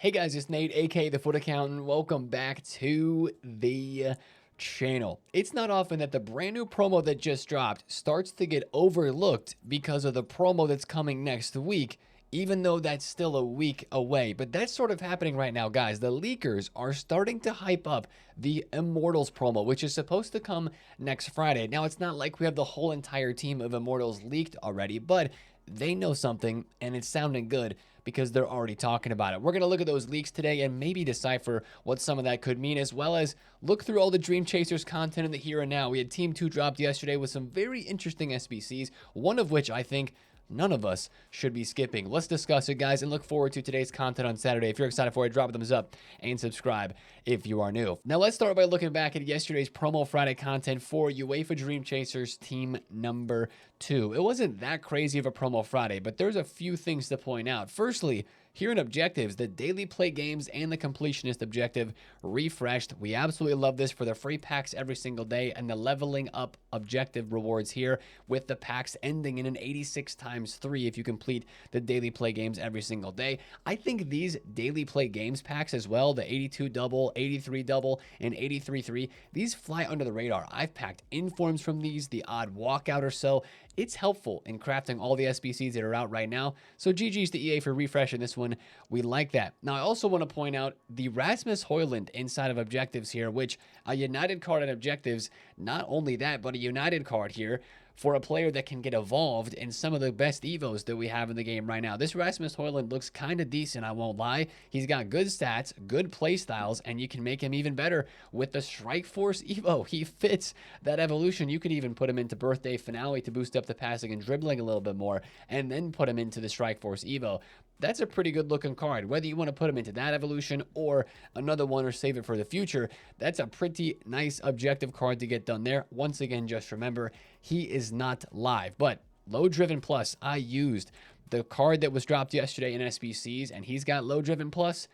Hey guys, it's Nate, aka TheFutAccountant. Welcome back to the channel. It's not often that the brand new promo that just dropped starts to get overlooked because of the promo that's coming next week, even though that's still a week away. But that's sort of happening right now, guys. The leakers are starting to hype up the Immortals promo, which is supposed to come next Friday. Now, it's not like we have the whole entire team of Immortals leaked already, but they know something and it's sounding good because they're already talking about it. We're going to look at those leaks today and maybe decipher what some of that could mean, as well as look through all the Dreamchasers content in the here and now. We had Team 2 dropped yesterday with some very interesting SBCs, one of which I think none of us should be skipping. Let's discuss it, guys, and look forward to today's content on Saturday. If you're excited for it, drop a thumbs up and subscribe if you are new. Now, let's start by looking back at yesterday's Promo Friday content for UEFA Dreamchasers Team number 2. It wasn't that crazy of a Promo Friday, but there's a few things to point out. Firstly, here in objectives, the daily play games and the completionist objective refreshed. We absolutely love this for the free packs every single day and the leveling up objective rewards here, with the packs ending in an 86 times 3 if you complete the daily play games every single day. I think these daily play games packs as well, the 82 double, 83 double, and 83-3, these fly under the radar. I've packed informs from these, the odd walkout or so. It's helpful in crafting all the SBCs that are out right now. So GG's to EA for refreshing this one. We like that. Now, I also want to point out the Rasmus Højlund inside of objectives here, which a United card in objectives, not only that, but a United card here for a player that can get evolved in some of the best Evos that we have in the game right now. This Rasmus Højlund looks kind of decent, I won't lie. He's got good stats, good play styles, and you can make him even better with the Strike Force Evo. He fits that evolution. You could even put him into Birthday Finale to boost up the passing and dribbling a little bit more, and then put him into the Strike Force Evo. That's a pretty good looking card. Whether you want to put him into that evolution or another one or save it for the future, that's a pretty nice objective card to get done there. Once again, just remember, he is not live. But Low Driven Plus, I used the card that was dropped yesterday in SBCs, and he's got Low Driven Plus.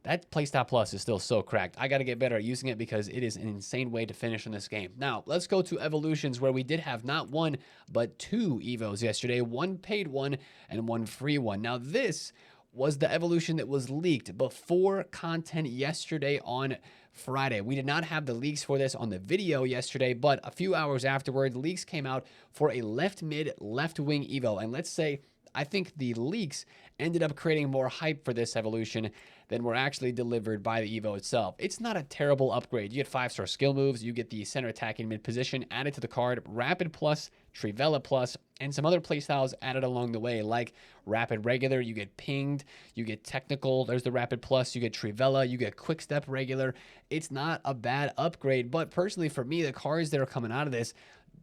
That Playstyle Plus is still so cracked. I got to get better at using it because it is an insane way to finish in this game. Now, let's go to evolutions, where we did have not one, but two Evos yesterday. One paid one and one free one. Now, this was the evolution that was leaked before content yesterday on Friday. We did not have the leaks for this on the video yesterday, but a few hours afterward, leaks came out for a left mid, left wing Evo. And let's say, I think the leaks ended up creating more hype for this evolution than were actually delivered by the Evo itself. It's not a terrible upgrade. You get 5-star skill moves, you get the center attacking mid position added to the card, Rapid Plus, Trivela Plus, and some other playstyles added along the way, like Rapid Regular. You get Pinged, you get Technical, there's the Rapid Plus, you get Trivela, you get Quick Step Regular. It's not a bad upgrade, but personally for me, the cards that are coming out of this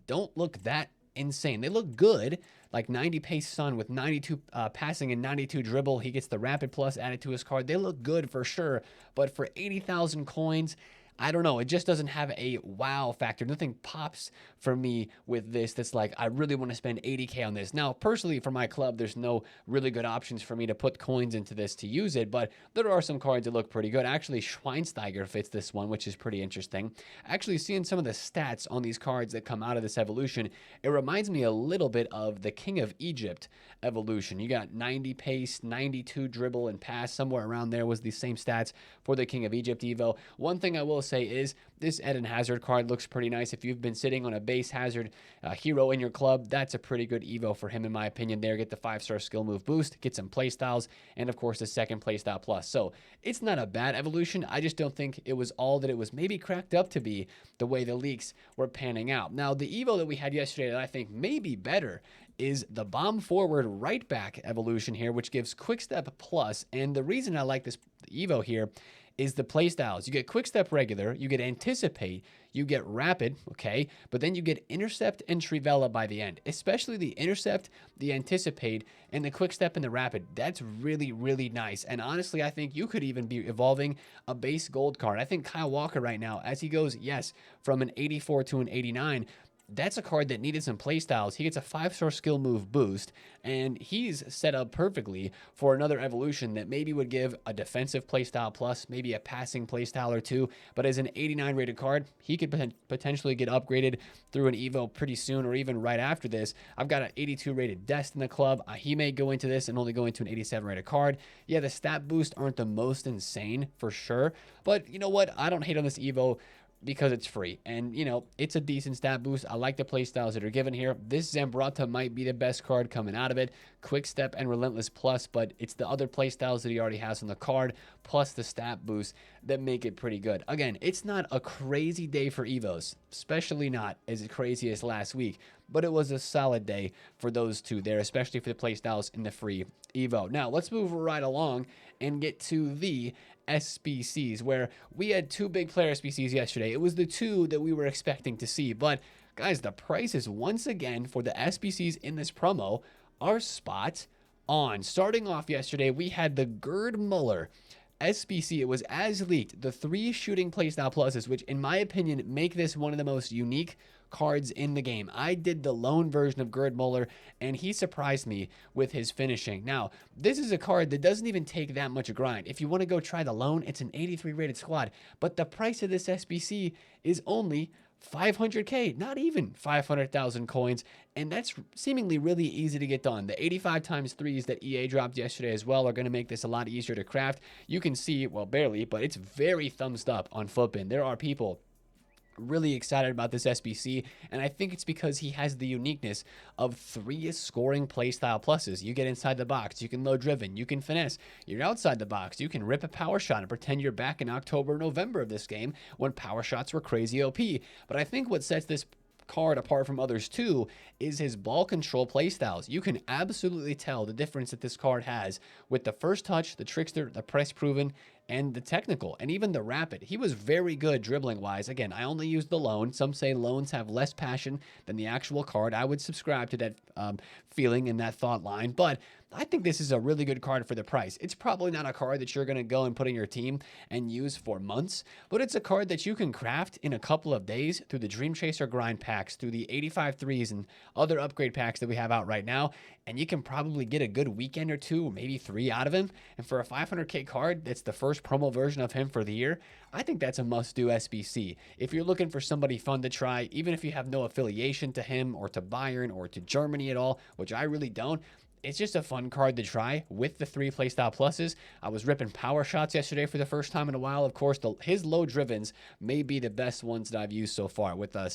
don't look that insane. They look good, like 90 pace Sun with 92 passing and 92 dribble. He gets the Rapid Plus added to his card. They look good for sure, but for 80,000 coins, I don't know. It just doesn't have a wow factor. Nothing pops for me with this that's like, I really want to spend 80K on this. Now, personally, for my club, there's no really good options for me to put coins into this to use it, but there are some cards that look pretty good. Actually, Schweinsteiger fits this one, which is pretty interesting. Actually, seeing some of the stats on these cards that come out of this evolution, it reminds me a little bit of the King of Egypt evolution. You got 90 pace, 92 dribble and pass. Somewhere around there was the same stats for the King of Egypt Evo. One thing I will say is this Eden Hazard card looks pretty nice. If you've been sitting on a base Hazard hero in your club, that's a pretty good Evo for him in my opinion there. Get the 5-star skill move boost, get some playstyles, and of course the second playstyle plus. So it's not a bad evolution. I just don't think it was all that it was maybe cracked up to be the way the leaks were panning out. Now, the Evo that we had yesterday that I think may be better is the Bomb Forward Right Back evolution here, which gives Quick Step Plus. And the reason I like this Evo here is the playstyles. You get Quick Step Regular, you get Anticipate, you get Rapid, okay, but then you get Intercept and Trivela by the end. Especially the Intercept, the Anticipate, and the Quick Step and the Rapid. That's really, really nice. And honestly, I think you could even be evolving a base gold card. I think Kyle Walker right now, as he goes, yes, from an 84 to an 89, that's a card that needed some playstyles. He gets a 5-star skill move boost, and he's set up perfectly for another evolution that maybe would give a defensive playstyle plus, maybe a passing playstyle or two. But as an 89 rated card, he could potentially get upgraded through an Evo pretty soon, or even right after this. I've got an 82 rated Dest in the club. He may go into this and only go into an 87 rated card. Yeah, the stat boosts aren't the most insane for sure, but you know what? I don't hate on this Evo because it's free, and you know, it's a decent stat boost. I like the playstyles that are given here. This Zambrata might be the best card coming out of it. Quick Step and Relentless plus, but it's the other playstyles that he already has on the card plus the stat boost that make it pretty good. Again, it's not a crazy day for Evos, especially not as crazy as last week, but it was a solid day for those two there, especially for the playstyles in the free Evo. Now let's move right along and get to the SBCs, where we had two big player SBCs yesterday. It was the two that we were expecting to see, but guys, the prices once again for the SBCs in this promo are spot on. Starting off yesterday, we had the Gerd Muller SBC. It was as leaked, the 3 shooting playstyle pluses, which in my opinion make this one of the most unique cards in the game. I did the lone version of Gerd Muller, and he surprised me with his finishing. Now, this is a card that doesn't even take that much grind. If you want to go try the lone, it's an 83 rated squad, but the price of this SBC is only 500k, not even 500,000 coins, and that's seemingly really easy to get done. The 85 times 3s that EA dropped yesterday as well are going to make this a lot easier to craft. You can see, well, barely, but it's very thumbs up on Footbin. There are people really excited about this SBC, and I think it's because he has the uniqueness of 3 scoring playstyle pluses. You get inside the box, you can low driven, you can finesse. You're outside the box, you can rip a power shot and pretend you're back in October, November of this game when power shots were crazy OP. But I think what sets this card apart from others too is his ball control playstyles. You can absolutely tell the difference that this card has with the first touch, the trickster, the press proven, and the technical, and even the rapid. He was very good dribbling wise. Again, I only used the loan. Some say loans have less passion than the actual card. I would subscribe to that feeling and that thought line, but I think this is a really good card for the price. It's probably not a card that you're going to go and put in your team and use for months, but it's a card that you can craft in a couple of days through the Dreamchaser grind packs, through the 85 threes and other upgrade packs that we have out right now, and you can probably get a good weekend or 2, or maybe 3 out of him. And for a 500k card, that's the first promo version of him for the year. I think that's a must-do SBC. If you're looking for somebody fun to try, even if you have no affiliation to him or to Bayern or to Germany at all, which I really don't, it's just a fun card to try with the 3 playstyle pluses. I was ripping power shots yesterday for the first time in a while. Of course, his low drivens may be the best ones that I've used so far. With a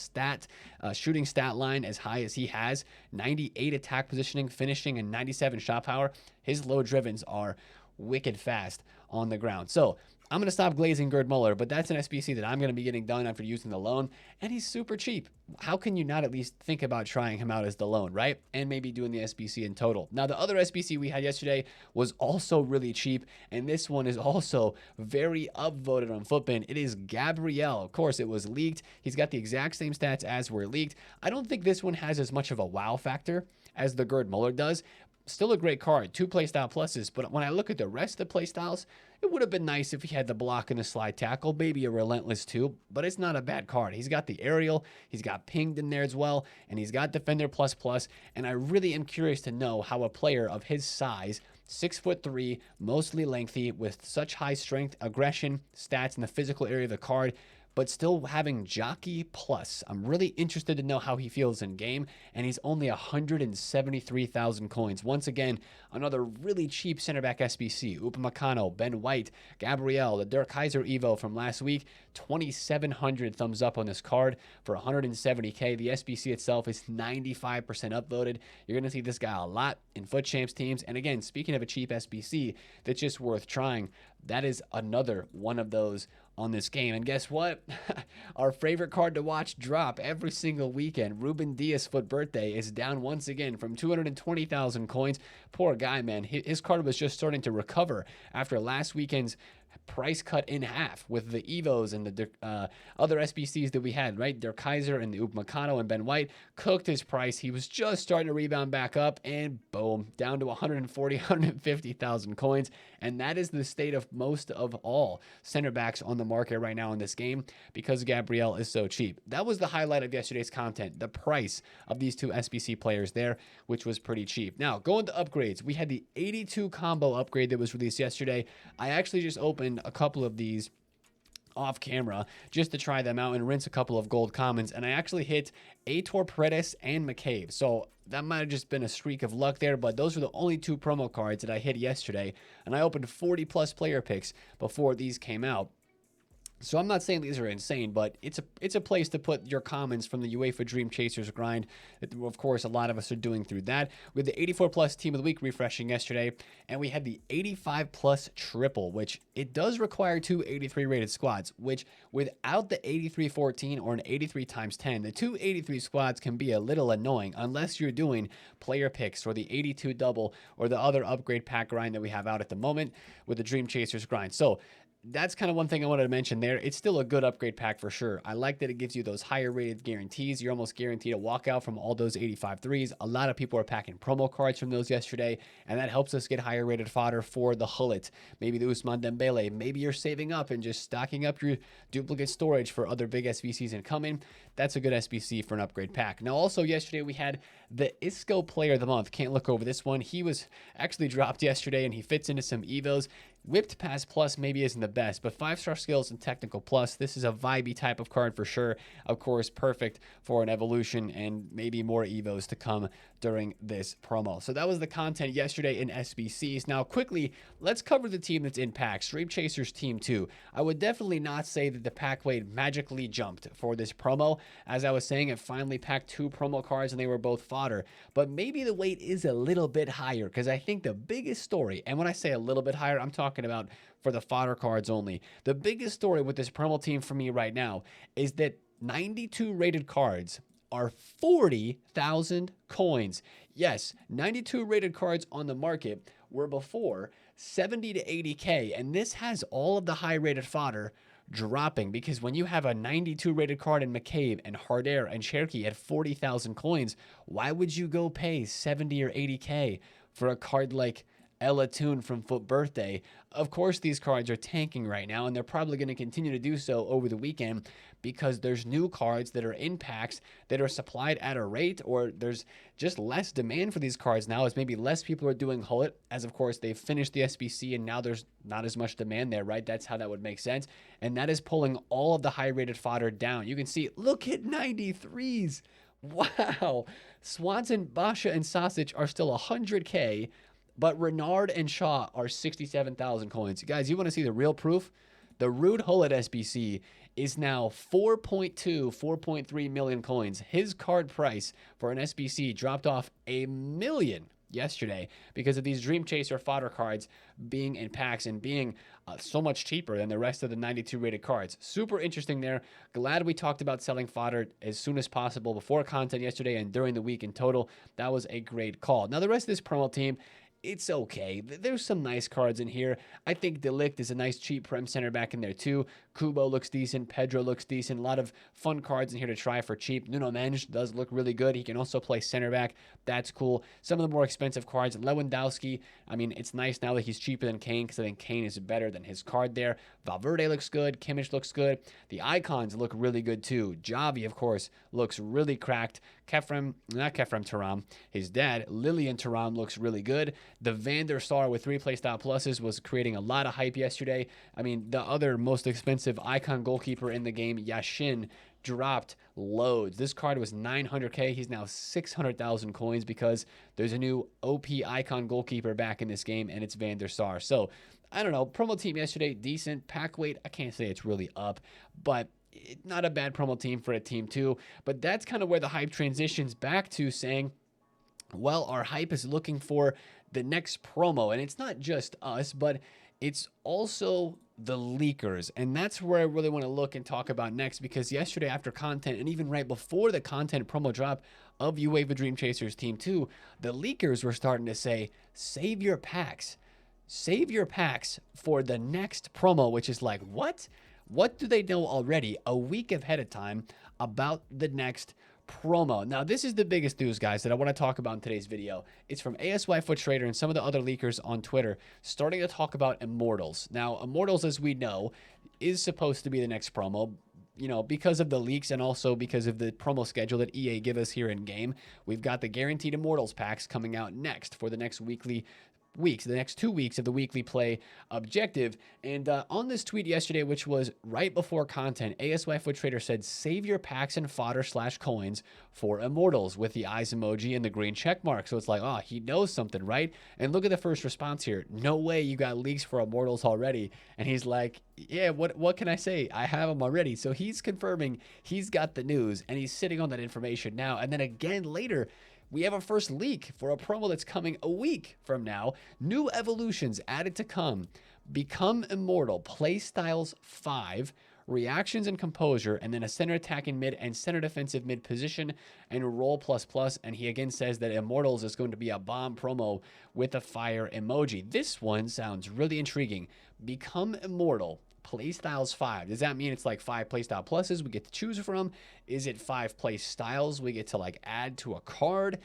shooting stat line as high as he has, 98 attack positioning, finishing, and 97 shot power, his low drivens are wicked fast on the ground. So I'm going to stop glazing Gerd Muller, but that's an SBC that I'm going to be getting done after using the loan, and he's super cheap. How can you not at least think about trying him out as the loan, right? And maybe doing the SBC in total. Now, the other SBC we had yesterday was also really cheap, and this one is also very upvoted on Footbin. It is Gabriel. Of course, it was leaked. He's got the exact same stats as were leaked. I don't think this one has as much of a wow factor as the Gerd Muller does. Still a great card, 2 playstyle pluses, but when I look at the rest of the playstyles, it would have been nice if he had the block and the slide tackle, maybe a relentless too, but it's not a bad card. He's got the aerial, he's got pinged in there as well, and he's got defender plus plus, and I really am curious to know how a player of his size, 6'3", mostly lengthy, with such high strength, aggression, stats in the physical area of the card, but still having Jockey Plus. I'm really interested to know how he feels in game, and he's only 173,000 coins. Once again, another really cheap center back SBC. Upamecano, Ben White, Gabriel, the Dirk Kaiser Evo from last week, 2,700 thumbs up on this card for 170k. The SBC itself is 95% upvoted. You're going to see this guy a lot in FUT Champs teams, and again, speaking of a cheap SBC that's just worth trying, that is another one of those on this game. And guess what? Our favorite card to watch drop every single weekend, Ruben Dias FUT Birthday, is down once again from 220,000 coins. Poor guy, man. His card was just starting to recover after last weekend's price cut in half with the Evos and the other SBCs that we had, right? Der Kaiser and the Upamecano and Ben White cooked his price. He was just starting to rebound back up, and boom, down to 140, 150,000 coins. And that is the state of most of all center backs on the market right now in this game because Gabriel is so cheap. That was the highlight of yesterday's content, the price of these two SBC players there, which was pretty cheap. Now, going to upgrades, we had the 82 combo upgrade that was released yesterday. I actually just opened a couple of these off camera just to try them out and rinse a couple of gold commons, and I actually hit Aitor Paredes and McCabe. So that might have just been a streak of luck there, but those were the only two promo cards that I hit yesterday, and I opened 40 plus player picks before these came out. So I'm not saying these are insane, but it's a place to put your commons from the UEFA Dreamchasers grind. Of course, a lot of us are doing through that. We had the 84 plus team of the week refreshing yesterday, and we had the 85 plus triple, which it does require two 83 rated squads, which without the 83-14 or an 83 times 10, the two 83 squads can be a little annoying unless you're doing player picks or the 82 double or the other upgrade pack grind that we have out at the moment with the Dreamchasers grind. So that's kind of one thing I wanted to mention there. It's still a good upgrade pack for sure. I like that it gives you those higher rated guarantees. You're almost guaranteed a walkout from all those 85 threes. A lot of people are packing promo cards from those yesterday, and that helps us get higher rated fodder for the Hullet, maybe the Ousmane Dembele. Maybe you're saving up and just stocking up your duplicate storage for other big SBCs incoming. That's a good SBC for an upgrade pack. Now, also yesterday we had the Isco Player of the Month. Can't look over this one. He was actually dropped yesterday, and he fits into some Evos. Whipped Pass Plus maybe isn't the best, but 5-star skills and technical plus, this is a vibey type of card for sure. Of course, perfect for an evolution and maybe more Evos to come during this promo. So that was the content yesterday in SBCs. Now, quickly, let's cover the team that's in packs. Dreamchasers Team 2. I would definitely not say that the pack weight magically jumped for this promo. As I was saying, it finally packed two promo cards and they were both fodder. But maybe the weight is a little bit higher because I think the biggest story, and when I say a little bit higher, I'm talking about for the fodder cards only. The biggest story with this promo team for me right now is that 92 rated cards are 40,000 coins. Yes, 92 rated cards on the market were before 70 to 80K, and this has all of the high rated fodder dropping because when you have a 92 rated card in McCabe and Harder and Cherky at 40,000 coins, why would you go pay 70 or 80K for a card like Ella Toon from Foot Birthday? Of course, these cards are tanking right now, and they're probably going to continue to do so over the weekend because there's new cards that are in packs that are supplied at a rate, or there's just less demand for these cards now as maybe less people are doing Hullet, as of course they've finished the SBC and now there's not as much demand there, right? That's how that would make sense. And that is pulling all of the high rated fodder down. You can see, look at 93s. Wow. Swanson, Basha, and Sausage are still 100K. But Renard and Shaw are 67,000 coins. Guys, you want to see the real proof? The Rude Hullet SBC is now 4.2, 4.3 million coins. His card price for an SBC dropped off $1 million yesterday because of these Dream Chaser fodder cards being in packs and being so much cheaper than the rest of the 92 rated cards. Super interesting there. Glad we talked about selling fodder as soon as possible before content yesterday and during the week in total. That was a great call. Now, the rest of this promo team, it's okay. There's some nice cards in here. I think Delict is a nice cheap Prem center back in there too. Kubo looks decent. Pedro looks decent. A lot of fun cards in here to try for cheap. Nuno Mendes does look really good. He can also play center back. That's cool. Some of the more expensive cards, Lewandowski, I mean, it's nice now that he's cheaper than Kane because I think Kane is better than his card there. Valverde looks good. Kimmich looks good. The icons look really good too. Javi, of course, looks really cracked. Not Kefrem Turam, his dad, Lilian Turam, looks really good. The Van der Sar with 3 playstyle pluses was creating a lot of hype yesterday. I mean, the other most expensive icon goalkeeper in the game, Yashin, dropped loads. This card was 900K. He's now 600,000 coins because there's a new OP icon goalkeeper back in this game, and it's Van der Sar. So, I don't know. Promo team yesterday, decent. Pack weight, I can't say it's really up, but not a bad promo team for a team too. But that's kind of where the hype transitions back to saying, well, our hype is looking for the next promo. And it's not just us, but it's also the leakers. And that's where I really want to look and talk about next, because yesterday after content and even right before the content promo drop of UEFA Dreamchasers Team 2, the leakers were starting to say, save your packs. save your packs for the next promo, which is like, what? What do they know already a week ahead of time about the next promo? Now, this is the biggest news, guys, that I want to talk about in today's video. It's from ASY Foot Trader and some of the other leakers on Twitter starting to talk about Immortals. Now, Immortals, as we know, is supposed to be the next promo, you know, because of the leaks and also because of the promo schedule that EA give us here in game. We've got the guaranteed Immortals packs coming out next for the next weeks, the next 2 weeks of the weekly play objective. And on this tweet yesterday, which was right before content, ASY Foot Trader said, save your packs and fodder / coins for Immortals, with the eyes emoji and the green check mark. So it's like, oh, he knows something, right? And look at the first response here. No way you got leaks for Immortals already. And he's like, yeah, what can I say? I have them already. So he's confirming he's got the news and he's sitting on that information now. And then again later, we have a first leak for a promo that's coming a week from now. New evolutions added to come. Become Immortal, Playstyles 5, Reactions and Composure, and then a center attacking mid and center defensive mid position, and roll ++. And he again says that Immortals is going to be a bomb promo with a fire emoji. This one sounds really intriguing. Become Immortal, Playstyles 5. Does that mean it's like 5 playstyle pluses we get to choose from? Is it 5 play styles we get to like add to a card?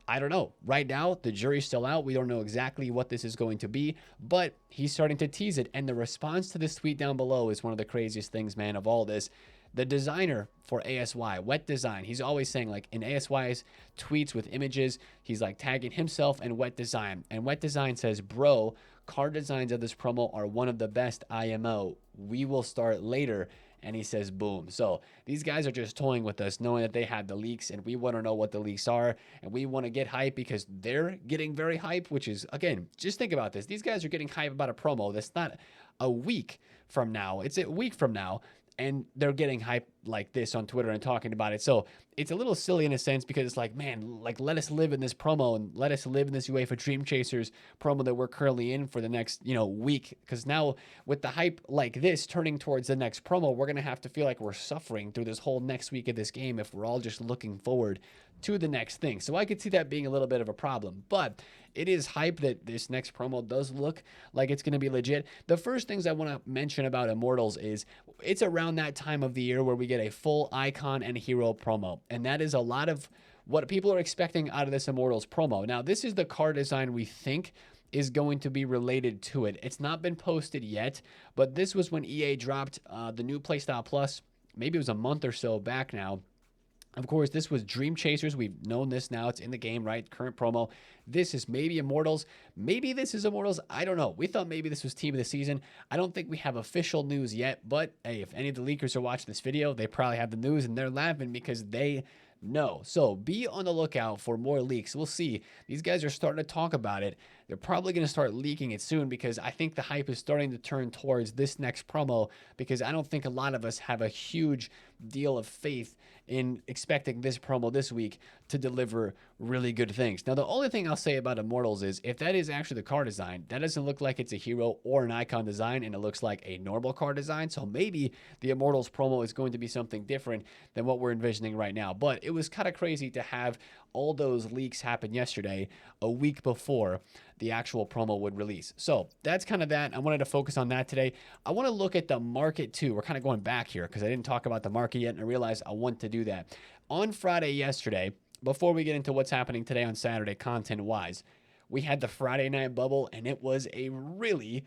I don't know. Right now, the jury's still out. We don't know exactly what this is going to be, but he's starting to tease it. And the response to this tweet down below is one of the craziest things, man, of all this. The designer for ASY, Wet Design, he's always saying, like, in ASY's tweets with images, he's like tagging himself and Wet Design. And Wet Design says, bro, card designs of this promo are one of the best IMO. We will start later. And he says, boom. So these guys are just toying with us, knowing that they had the leaks, and we want to know what the leaks are, and we want to get hype because they're getting very hype, which is, again, just think about this. These guys are getting hype about a promo that's not a week from now. It's a week from now, and they're getting hype like this on Twitter and talking about it. So it's a little silly in a sense because it's like, man, like, let us live in this promo and let us live in this UEFA Dreamchasers promo that we're currently in for the next, week. Because now with the hype like this turning towards the next promo, we're going to have to feel like we're suffering through this whole next week of this game if we're all just looking forward to the next thing. So I could see that being a little bit of a problem, but it is hype that this next promo does look like it's going to be legit. The first things I want to mention about Immortals is it's around that time of the year where we get a full icon and hero promo. And that is a lot of what people are expecting out of this Immortals promo. Now, this is the card design we think is going to be related to it. It's not been posted yet, but this was when EA dropped the new Playstyle Plus. Maybe it was a month or so back now. Of course, this was Dreamchasers. We've known this now. It's in the game, right? Current promo. This is maybe Immortals. Maybe this is Immortals. I don't know. We thought maybe this was Team of the Season. I don't think we have official news yet, but hey, if any of the leakers are watching this video, they probably have the news and they're laughing because they know. So be on the lookout for more leaks. We'll see. These guys are starting to talk about it. They're probably going to start leaking it soon because I think the hype is starting to turn towards this next promo because I don't think a lot of us have a huge deal of faith in expecting this promo this week to deliver really good things. Now, the only thing I'll say about Immortals is if that is actually the card design, that doesn't look like it's a hero or an icon design, and it looks like a normal card design. So maybe the Immortals promo is going to be something different than what we're envisioning right now. But it was kind of crazy to have all those leaks happen yesterday, a week before the actual promo would release. So that's kind of that. I wanted to focus on that today. I want to look at the market too. We're kind of going back here because I didn't talk about the market yet, and I realized I want to do that. On Friday yesterday, before we get into what's happening today on Saturday content-wise, we had the Friday night bubble, and it was a really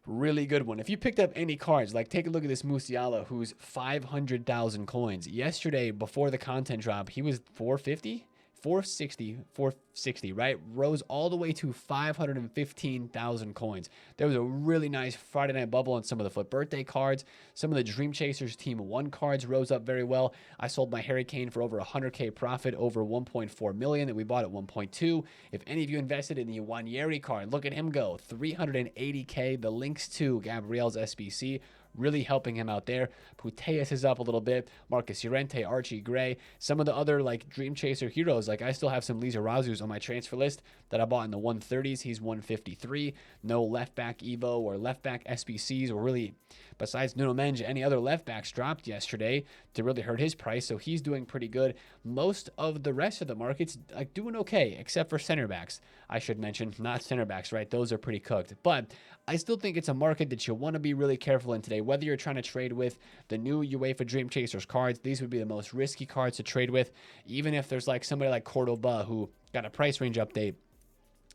good one. If you picked up any cards, like take a look at this Musiala, who's 500,000 coins. Yesterday, before the content drop, he was 450? 460, right? Rose all the way to 515,000 coins. There was a really nice Friday night bubble on some of the Foot birthday cards. Some of the Dreamchasers Team 1 cards rose up very well. I sold my Harry Kane for over 100K profit, over 1.4 million that we bought at 1.2. If any of you invested in the Wanyeri card, look at him go, 380K. The links to Gabriel's SBC, really helping him out there. Puteas is up a little bit. Marcus Llorente, Archie Gray. Some of the other like Dream Chaser heroes, like I still have some Lizarazus on my transfer list that I bought in the 130s. He's 153. No left back Evo or left back SBCs, or really, besides Nuno Mendes, any other left backs dropped yesterday to really hurt his price. So he's doing pretty good. Most of the rest of the market's like doing okay, except for center backs. I should mention, not center backs, right? Those are pretty cooked. But I still think it's a market that you want to be really careful in today. Whether you're trying to trade with the new UEFA Dreamchasers cards, these would be the most risky cards to trade with. Even if there's like somebody like Cordoba who got a price range update.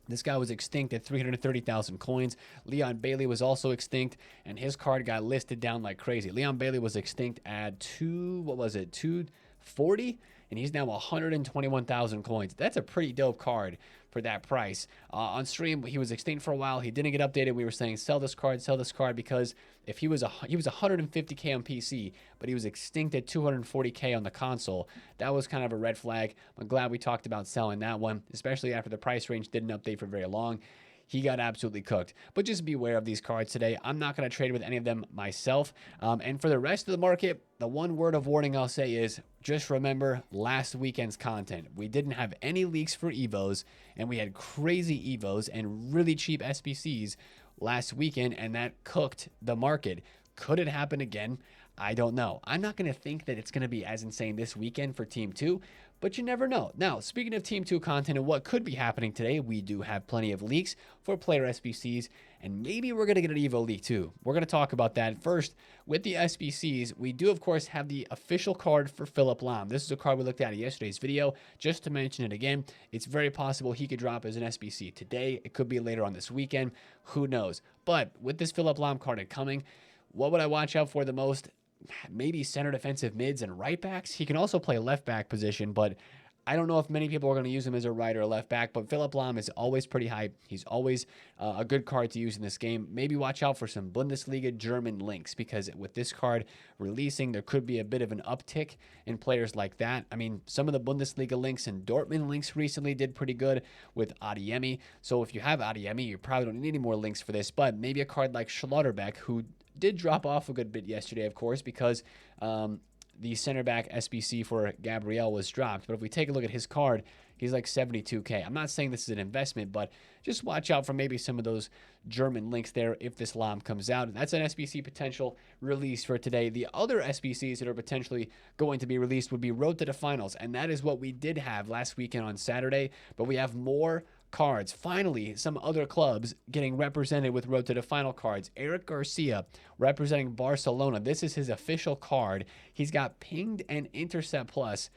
This guy was extinct at 330,000 coins. Leon Bailey was also extinct, and his card got listed down like crazy. Leon Bailey was extinct at 240, and he's now 121,000 coins. That's a pretty dope card for that price. On stream, he was extinct for a while. He didn't get updated. We were saying sell this card, because if he was 150k on PC, but he was extinct at 240k on the console, that was kind of a red flag. I'm glad we talked about selling that one, especially after the price range didn't update for very long. He got absolutely cooked. But just beware of these cards today. I'm not going to trade with any of them myself. And for the rest of the market, the one word of warning I'll say is just remember last weekend's content. We didn't have any leaks for Evos, and we had crazy Evos and really cheap SBCs last weekend, and that cooked the market. Could it happen again? I don't know. I'm not going to think that it's going to be as insane this weekend for Team 2, but you never know. Now, speaking of Team 2 content and what could be happening today, we do have plenty of leaks for player SBCs, and maybe we're going to get an Evo leak too. We're going to talk about that. First, with the SBCs, we do, of course, have the official card for Philipp Lahm. This is a card we looked at in yesterday's video. Just to mention it again, it's very possible he could drop as an SBC today. It could be later on this weekend. Who knows? But with this Philipp Lahm card coming, what would I watch out for the most? Maybe center defensive mids and right backs. He can also play left back position, but I don't know if many people are going to use him as a right or a left back, but Philipp Lahm is always pretty hype. He's always a good card to use in this game. Maybe watch out for some Bundesliga German links, because with this card releasing, there could be a bit of an uptick in players like that. I mean, some of the Bundesliga links and Dortmund links recently did pretty good with Adeyemi. So if you have Adeyemi, you probably don't need any more links for this, but maybe a card like Schlotterbeck, who did drop off a good bit yesterday, of course, because the center back SBC for Gabriel was dropped. But if we take a look at his card, he's like 72k. I'm not saying this is an investment, but just watch out for maybe some of those German links there if this Lahm comes out. That's an SBC potential release for today. The other SBCs that are potentially going to be released would be Road to the Finals, and that is what we did have last weekend on Saturday, but we have more cards. Finally, some other clubs getting represented with Road to the Final cards. Eric Garcia representing Barcelona. This is his official card. He's got pinged and intercept plus,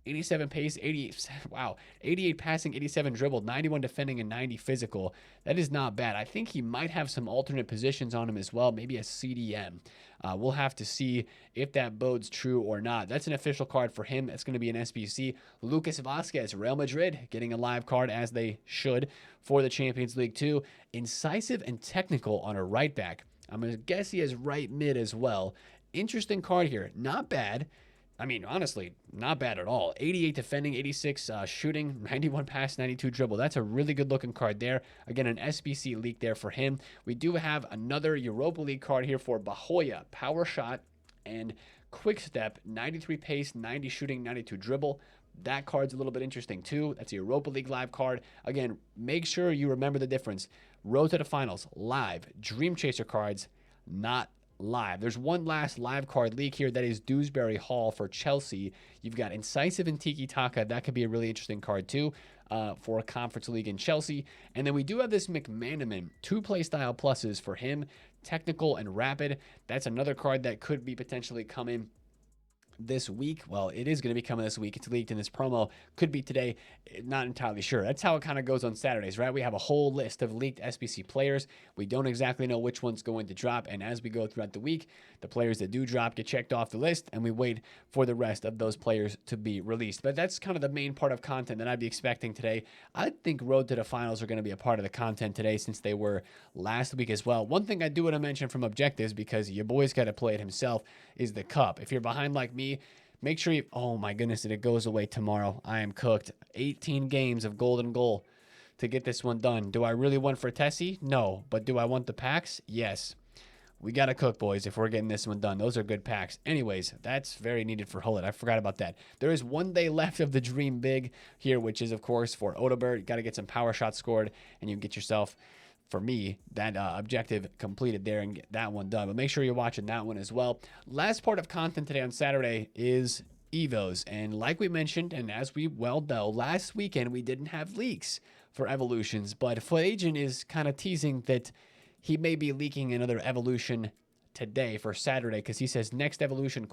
87 pace, 88 passing, 87 dribbled, 91 defending, and 90 physical. That is not bad. I think he might have some alternate positions on him as well, maybe a CDM. We'll have to see if that bodes true or not. That's an official card for him. That's going to be an SBC. Lucas Vasquez, Real Madrid, getting a live card as they should for the Champions League 2. Incisive and technical on a right back. I'm going to guess he has right mid as well. Interesting card here. Not bad. I mean, honestly, not bad at all. 88 defending, 86 shooting, 91 pass, 92 dribble. That's a really good looking card there. Again, an SBC leak there for him. We do have another Europa League card here for Bahoya. Power shot and quick step, 93 pace, 90 shooting, 92 dribble. That card's a little bit interesting too. That's a Europa League live card. Again, make sure you remember the difference. Road to the Finals, live. Dream Chaser cards, not live. There's one last live card leak here. That is Dewsbury Hall for Chelsea. You've got Incisive and Tiki Taka. That could be a really interesting card too for a Conference League in Chelsea. And then we do have this McManaman, 2 play style pluses for him, technical and rapid. That's another card that could be potentially coming this week. Well, it is going to be coming this week. It's leaked in this promo. Could be today. Not entirely sure. That's how it kind of goes on Saturdays, right? We have a whole list of leaked SBC players. We don't exactly know which one's going to drop. And as we go throughout the week, the players that do drop get checked off the list, and we wait for the rest of those players to be released. But that's kind of the main part of content that I'd be expecting today. I think Road to the Finals are going to be a part of the content today, since they were last week as well. One thing I do want to mention from objectives, because your boy's got to play it himself, is the cup. If you're behind like me, make sure you, oh my goodness, it goes away tomorrow. I am cooked. 18 games of golden goal to get this one done. Do I really want for Tessie? No. But do I want the packs? Yes. We got to cook, boys, if we're getting this one done. Those are good packs. Anyways, that's very needed for Hullet. I forgot about that. There is 1 day left of the Dream Big here, which is, of course, for Odobert. You got to get some power shots scored, and you can get yourself, for me, that objective completed there and get that one done. But make sure you're watching that one as well. Last part of content today on Saturday is Evos. And like we mentioned, and as we well know, last weekend we didn't have leaks for evolutions. But FutAccountant is kind of teasing that he may be leaking another evolution today for Saturday because he says next evolution ?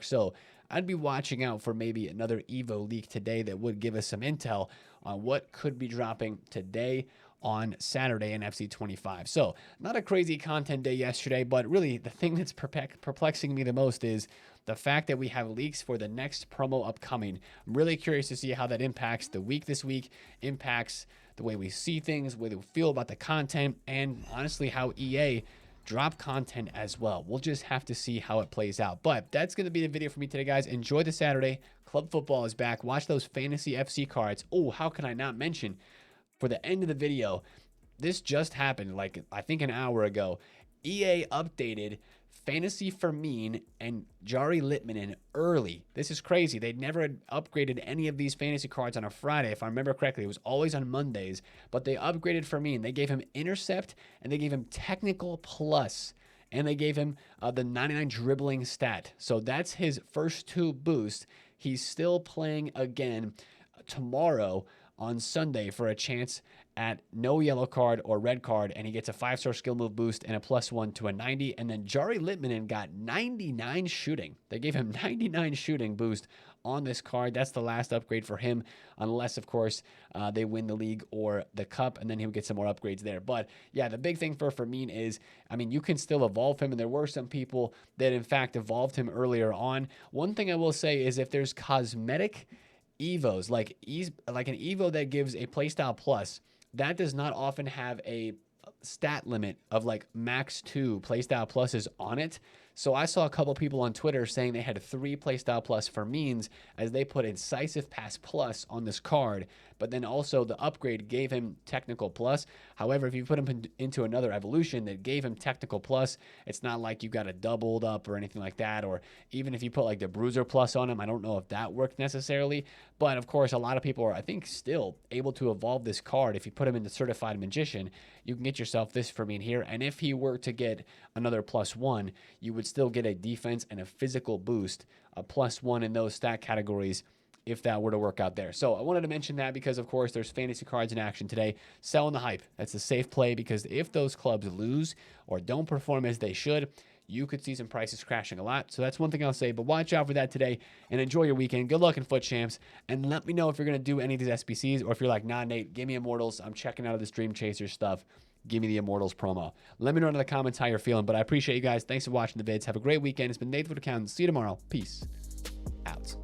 So I'd be watching out for maybe another Evo leak today that would give us some intel on what could be dropping today on Saturday in FC25. So not a crazy content day yesterday, but really the thing that's perplexing me the most is the fact that we have leaks for the next promo upcoming. I'm really curious to see how that impacts the week this week, impacts the way we see things, the way we feel about the content, and honestly how EA drop content as well. We'll just have to see how it plays out. But that's going to be the video for me today, guys. Enjoy the Saturday. Club football is back. Watch those fantasy FC cards. Oh, how can I not mention, for the end of the video, this just happened like I think an hour ago. EA updated Fantasy Fermin and Jari Litmanen early. This is crazy. They'd never upgraded any of these fantasy cards on a Friday. If I remember correctly, it was always on Mondays. But they upgraded Fermin. They gave him Intercept, and they gave him Technical Plus, and they gave him the 99 dribbling stat. So that's his first 2 boosts. He's still playing again tomorrow on Sunday for a chance at no yellow card or red card, and he gets a 5-star skill move boost and a +1 to a 90. And then Jari Litmanen got 99 shooting. They gave him 99 shooting boost on this card. That's the last upgrade for him, unless, of course, they win the league or the cup, and then he'll get some more upgrades there. But yeah, the big thing for Fermin is, I mean, you can still evolve him, and there were some people that, in fact, evolved him earlier on. One thing I will say is if there's cosmetic Evos, like an Evo that gives a playstyle plus, that does not often have a stat limit of like max 2 playstyle pluses on it. So I saw a couple people on Twitter saying they had 3 playstyle plus for means as they put incisive pass plus on this card, but then also the upgrade gave him technical plus. However, if you put him into another evolution that gave him technical plus, it's not like you got a doubled up or anything like that. Or even if you put like the bruiser plus on him, I don't know if that worked necessarily. But of course, a lot of people are, I think, still able to evolve this card. If you put him in the certified magician, you can get yourself this for me in here. And if he were to get another +1, you would still get a defense and a physical boost, a +1 in those stat categories if that were to work out there. So I wanted to mention that because, of course, there's fantasy cards in action today. Selling the hype. That's a safe play because if those clubs lose or don't perform as they should, you could see some prices crashing a lot. So that's one thing I'll say, but watch out for that today and enjoy your weekend. Good luck in FUT Champs, and let me know if you're going to do any of these SBCs or if you're like, nah, Nate, give me Immortals. I'm checking out of this Dreamchasers stuff. Give me the Immortals promo. Let me know in the comments how you're feeling, but I appreciate you guys. Thanks for watching the vids. Have a great weekend. It's been TheFutAccountant. See you tomorrow. Peace out.